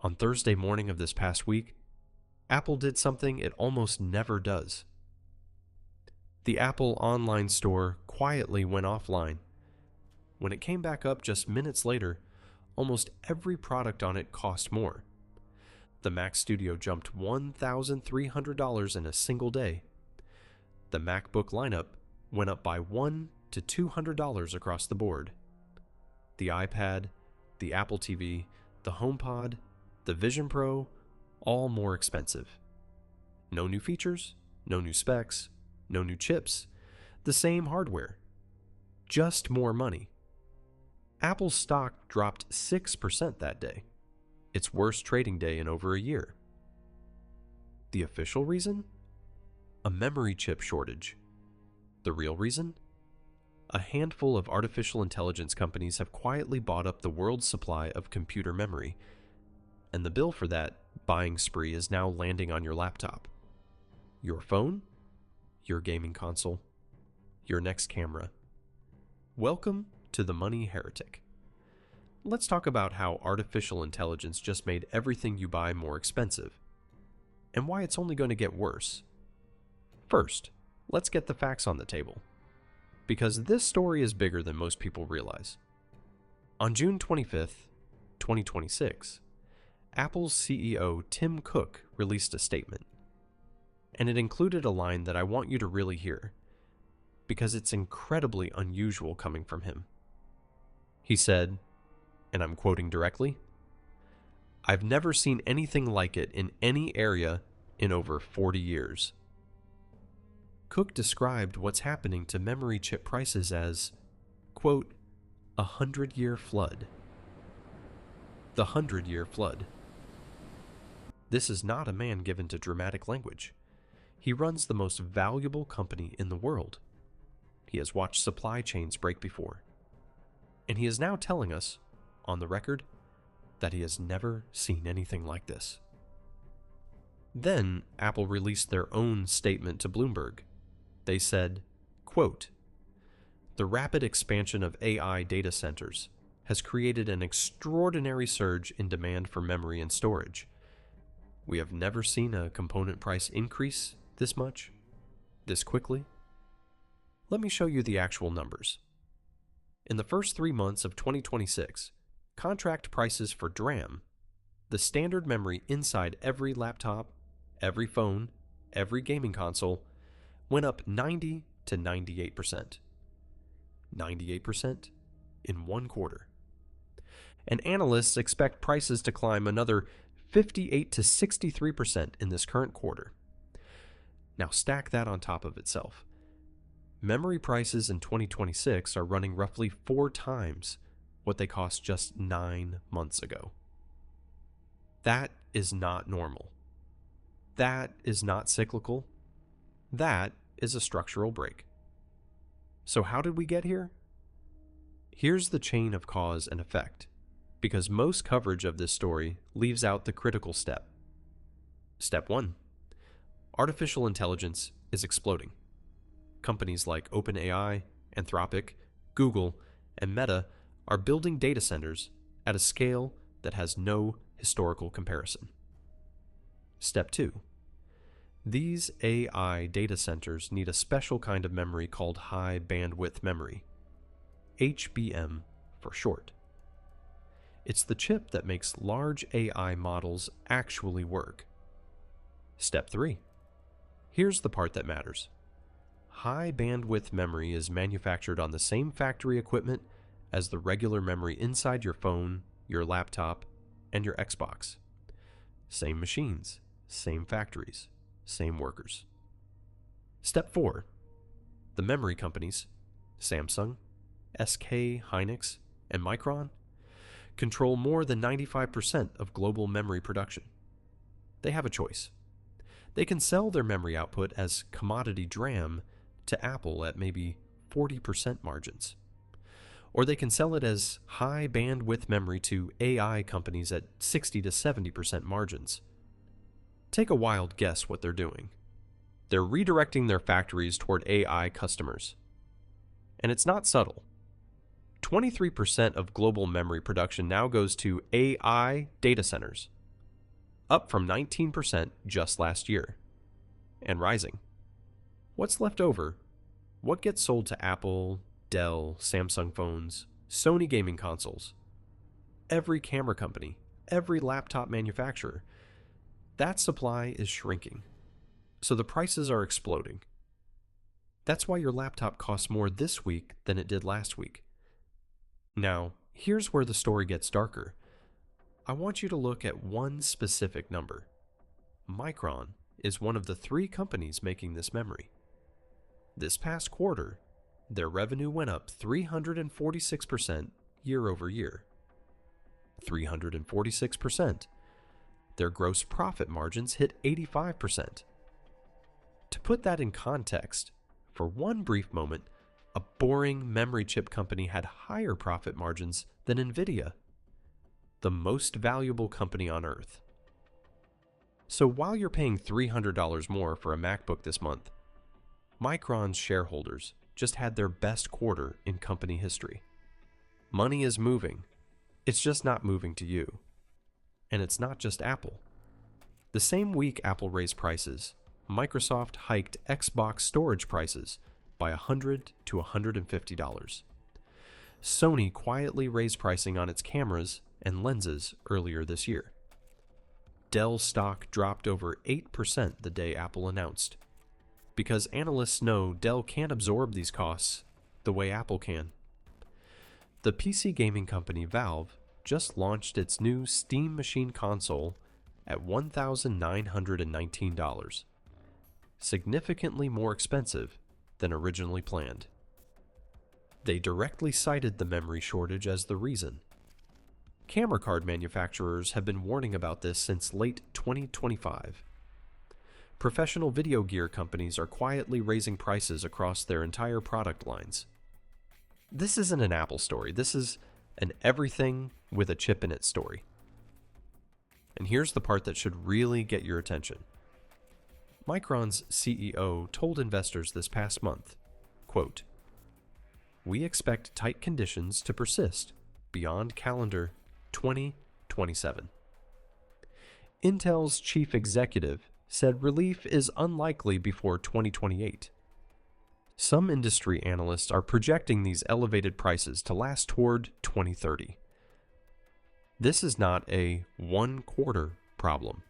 On Thursday morning of this past week, Apple did something it almost never does. The Apple online store quietly went offline. When it came back up just minutes later, almost every product on it cost more. The Mac Studio jumped $1,300 in a single day. The MacBook lineup went up by $100 to $200 across the board. The iPad, the Apple TV, the HomePod, the Vision Pro, all more expensive. No new features, no new specs, no new chips, the same hardware. Just more money. Apple's stock dropped 6% that day, its worst trading day in over a year. The official reason? A memory chip shortage. The real reason? A handful of artificial intelligence companies have quietly bought up the world's supply of computer memory, and the bill for that buying spree is now landing on your laptop, your phone, your gaming console, your next camera. Welcome to the Money Heretic. Let's talk about how artificial intelligence just made everything you buy more expensive, and why it's only going to get worse. First, let's get the facts on the table, because this story is bigger than most people realize. On June 25th, 2026, Apple's CEO Tim Cook released a statement, and it included a line that I want you to really hear, because it's incredibly unusual coming from him. He said, and I'm quoting directly, "I've never seen anything like it in any area in over 40 years." Cook described what's happening to memory chip prices as, quote, "a 100-year flood." The 100-year flood. This is not a man given to dramatic language. He runs the most valuable company in the world. He has watched supply chains break before. And he is now telling us, on the record, that he has never seen anything like this. Then Apple released their own statement to Bloomberg. They said, quote, "The rapid expansion of AI data centers has created an extraordinary surge in demand for memory and storage. We have never seen a component price increase this much, this quickly." Let me show you the actual numbers. In the first 3 months of 2026, contract prices for DRAM, the standard memory inside every laptop, every phone, every gaming console, went up 90 to 98%. 98% in 1 quarter. And analysts expect prices to climb another 58 to 63% in this current quarter. Now stack that on top of itself. Memory prices in 2026 are running roughly 4 times what they cost just 9 months ago. That is not normal. That is not cyclical. That is a structural break. So how did we get here? Here's the chain of cause and effect, because most coverage of this story leaves out the critical step. Step 1. Artificial intelligence is exploding. Companies like OpenAI, Anthropic, Google, and Meta are building data centers at a scale that has no historical comparison. Step 2. These AI data centers need a special kind of memory called high bandwidth memory, HBM for short. It's the chip that makes large AI models actually work. Step 3. Here's the part that matters. High bandwidth memory is manufactured on the same factory equipment as the regular memory inside your phone, your laptop, and your Xbox. Same machines, same factories, same workers. Step 4. The memory companies, Samsung, SK Hynix, and Micron, control more than 95% of global memory production. They have a choice. They can sell their memory output as commodity DRAM to Apple at maybe 40% margins. Or they can sell it as high bandwidth memory to AI companies at 60 to 70% margins. Take a wild guess what they're doing. They're redirecting their factories toward AI customers. And it's not subtle. 23% of global memory production now goes to AI data centers, up from 19% just last year, and rising. What's left over? What gets sold to Apple, Dell, Samsung phones, Sony gaming consoles, every camera company, every laptop manufacturer? That supply is shrinking, so the prices are exploding. That's why your laptop costs more this week than it did last week. Now, here's where the story gets darker. I want you to look at one specific number. Micron is one of the 3 companies making this memory. This past quarter, their revenue went up 346% year over year. 346%. Their gross profit margins hit 85%. To put that in context, for one brief moment, a boring memory chip company had higher profit margins than Nvidia, the most valuable company on earth. So while you're paying $300 more for a MacBook this month, Micron's shareholders just had their best quarter in company history. Money is moving. It's just not moving to you. And it's not just Apple. The same week Apple raised prices, Microsoft hiked Xbox storage prices by $100 to $150. Sony quietly raised pricing on its cameras and lenses earlier this year. Dell stock dropped over 8% the day Apple announced, because analysts know Dell can't absorb these costs the way Apple can. The PC gaming company Valve just launched its new Steam Machine console at $1,919, significantly more expensive than originally planned. They directly cited the memory shortage as the reason. Camera card manufacturers have been warning about this since late 2025. Professional video gear companies are quietly raising prices across their entire product lines. This isn't an Apple story. This is an everything with a chip in it story. And here's the part that should really get your attention. Micron's CEO told investors this past month, quote, "We expect tight conditions to persist beyond calendar 2027. Intel's chief executive said relief is unlikely before 2028. Some industry analysts are projecting these elevated prices to last toward 2030. This is not a one-quarter problem.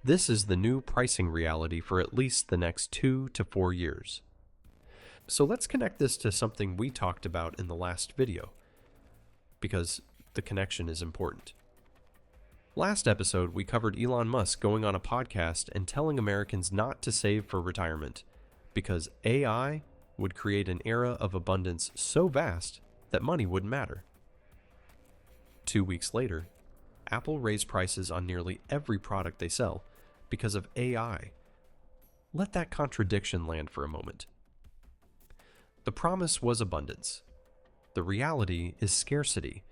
This is the new pricing reality for at least the next 2 to 4 years." So let's connect this to something we talked about in the last video, because the connection is important. Last episode, we covered Elon Musk going on a podcast and telling Americans not to save for retirement, because AI would create an era of abundance so vast that money wouldn't matter. 2 weeks later, Apple raised prices on nearly every product they sell because of AI. Let that contradiction land for a moment. The promise was abundance. The reality is scarcity,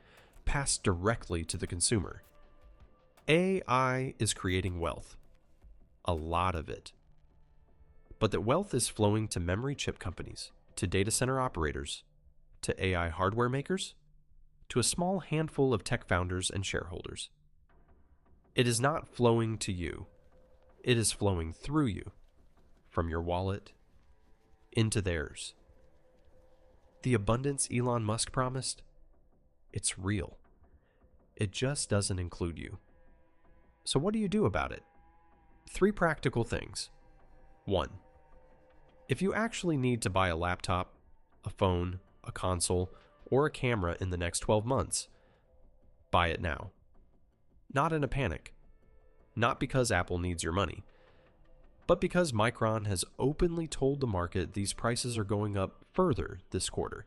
passed directly to the consumer. AI is creating wealth. A lot of it. But that wealth is flowing to memory chip companies, to data center operators, to AI hardware makers, to a small handful of tech founders and shareholders. It is not flowing to you. It is flowing through you, from your wallet into theirs. The abundance Elon Musk promised, it's real. It just doesn't include you. So what do you do about it? 3 practical things. 1. If you actually need to buy a laptop, a phone, a console, or a camera in the next 12 months, buy it now. Not in a panic. Not because Apple needs your money, but because Micron has openly told the market these prices are going up further this quarter.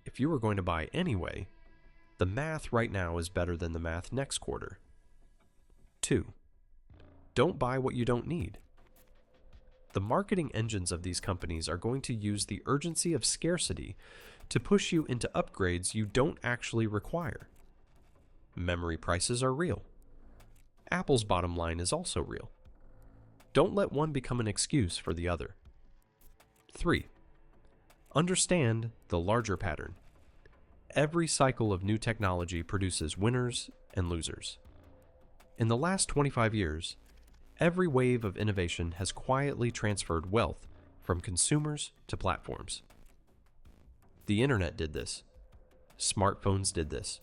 If you were going to buy anyway, the math right now is better than the math next quarter. 2. Don't buy what you don't need. The marketing engines of these companies are going to use the urgency of scarcity to push you into upgrades you don't actually require. Memory prices are real. Apple's bottom line is also real. Don't let one become an excuse for the other. 3. Understand the larger pattern. Every cycle of new technology produces winners and losers. In the last 25 years, every wave of innovation has quietly transferred wealth from consumers to platforms. The internet did this. Smartphones did this.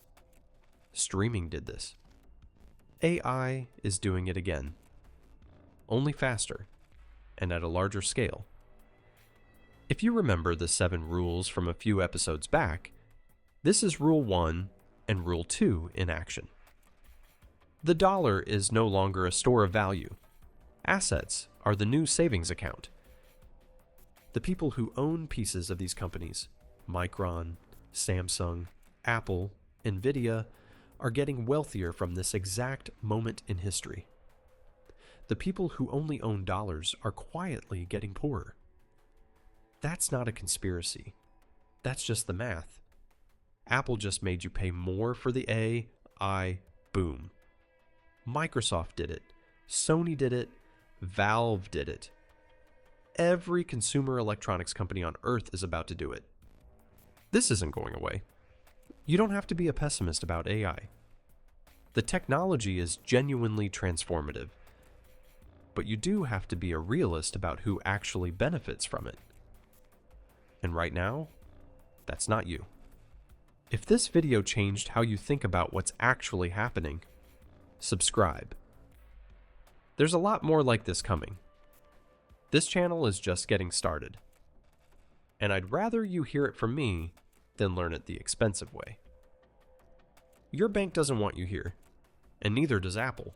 Streaming did this. AI is doing it again, only faster and at a larger scale. If you remember the 7 rules from a few episodes back, this is Rule 1 and Rule 2 in action. The dollar is no longer a store of value. Assets are the new savings account. The people who own pieces of these companies, Micron, Samsung, Apple, Nvidia, are getting wealthier from this exact moment in history. The people who only own dollars are quietly getting poorer. That's not a conspiracy. That's just the math. Apple just made you pay more for the AI boom. Microsoft did it. Sony did it. Valve did it. Every consumer electronics company on Earth is about to do it. This isn't going away. You don't have to be a pessimist about AI. The technology is genuinely transformative, but you do have to be a realist about who actually benefits from it. And right now, that's not you. If this video changed how you think about what's actually happening, subscribe. There's a lot more like this coming. This channel is just getting started, and I'd rather you hear it from me than learn it the expensive way. Your bank doesn't want you here, and neither does Apple.